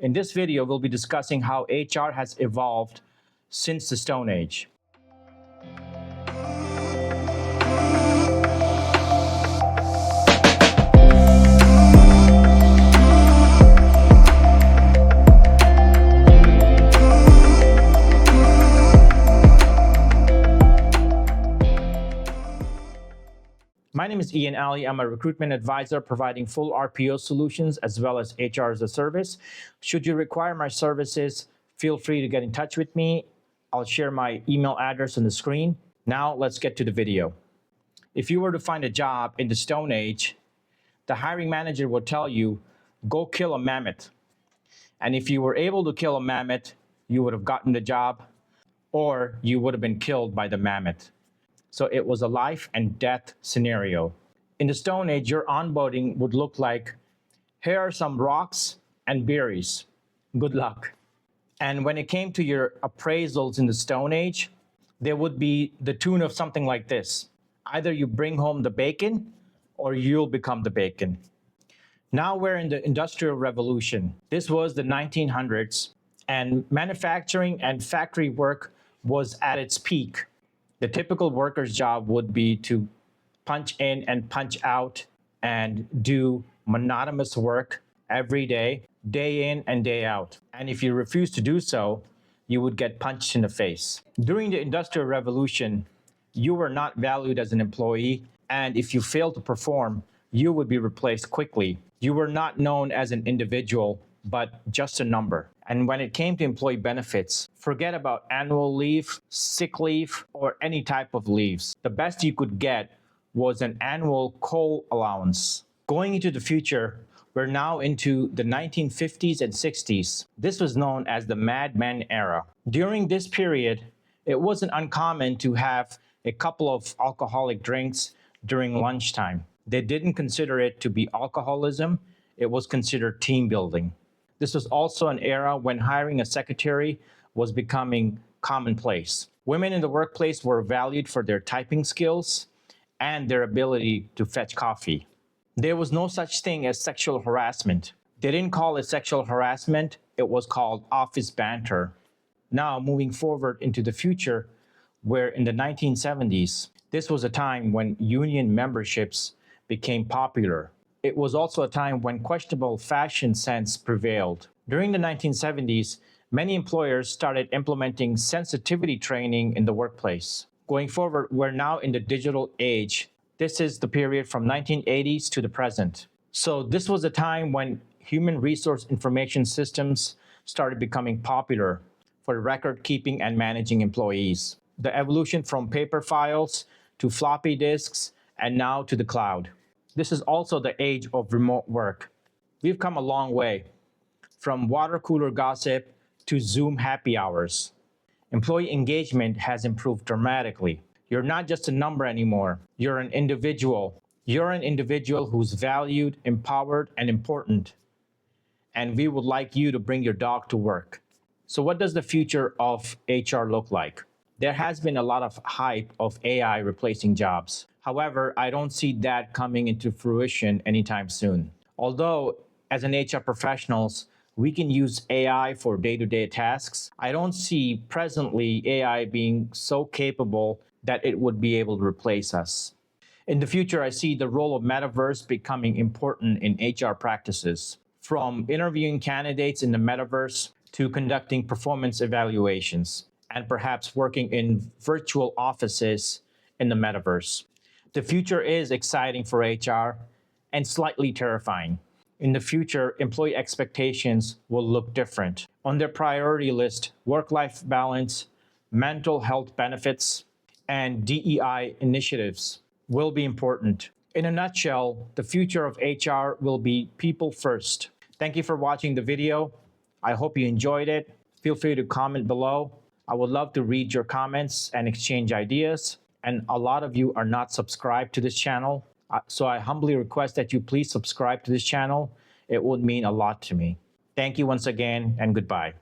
In this video, we'll be discussing how HR has evolved since the Stone Age. My name is Ian Ali. I'm a recruitment advisor providing full RPO solutions as well as HR as a service. Should you require my services, feel free to get in touch with me. I'll share my email address on the screen. Now let's get to the video. If you were to find a job in the Stone Age, the hiring manager would tell you, go kill a mammoth. And if you were able to kill a mammoth, you would have gotten the job or you would have been killed by the mammoth. So it was a life and death scenario. In the Stone Age, your onboarding would look like, here are some rocks and berries. Good luck. And when it came to your appraisals in the Stone Age, there would be the tune of something like this. Either you bring home the bacon or you'll become the bacon. Now we're in the Industrial Revolution. This was the 1900s, and manufacturing and factory work was at its peak. The typical worker's job would be to punch in and punch out and do monotonous work every day in and day out. And if you refuse to do so, you would get punched in the face. During the Industrial Revolution, you were not valued as an employee, and if you failed to perform, you would be replaced quickly. You were not known as an individual, but just a number. And when it came to employee benefits, forget about annual leave, sick leave, or any type of leaves. The best you could get was an annual coal allowance. Going into the future, we're now into the 1950s and 60s. This was known as the Mad Men era. During this period, it wasn't uncommon to have a couple of alcoholic drinks during lunchtime. They didn't consider it to be alcoholism. It was considered team building. This was also an era when hiring a secretary was becoming commonplace. Women in the workplace were valued for their typing skills and their ability to fetch coffee. There was no such thing as sexual harassment. They didn't call it sexual harassment, it was called office banter. Now, moving forward into the future, where in the 1970s, this was a time when union memberships became popular. It was also a time when questionable fashion sense prevailed. During the 1970s, many employers started implementing sensitivity training in the workplace. Going forward, we're now in the digital age. This is the period from 1980s to the present. So this was a time when human resource information systems started becoming popular for record keeping and managing employees. The evolution from paper files to floppy disks and now to the cloud. This is also the age of remote work. We've come a long way, from water cooler gossip to Zoom happy hours. Employee engagement has improved dramatically. You're not just a number anymore. You're an individual. You're an individual who's valued, empowered, and important. And we would like you to bring your dog to work. So what does the future of HR look like? There has been a lot of hype of AI replacing jobs. However, I don't see that coming into fruition anytime soon. Although, as an HR professionals, we can use AI for day-to-day tasks, I don't see presently AI being so capable that it would be able to replace us. In the future, I see the role of metaverse becoming important in HR practices, from interviewing candidates in the metaverse to conducting performance evaluations, and perhaps working in virtual offices in the metaverse. The future is exciting for HR and slightly terrifying. In the future, employee expectations will look different. On their priority list, work-life balance, mental health benefits, and DEI initiatives will be important. In a nutshell, the future of HR will be people first. Thank you for watching the video. I hope you enjoyed it. Feel free to comment below. I would love to read your comments and exchange ideas. And a lot of you are not subscribed to this channel. So I humbly request that you please subscribe to this channel. It would mean a lot to me. Thank you once again, and goodbye.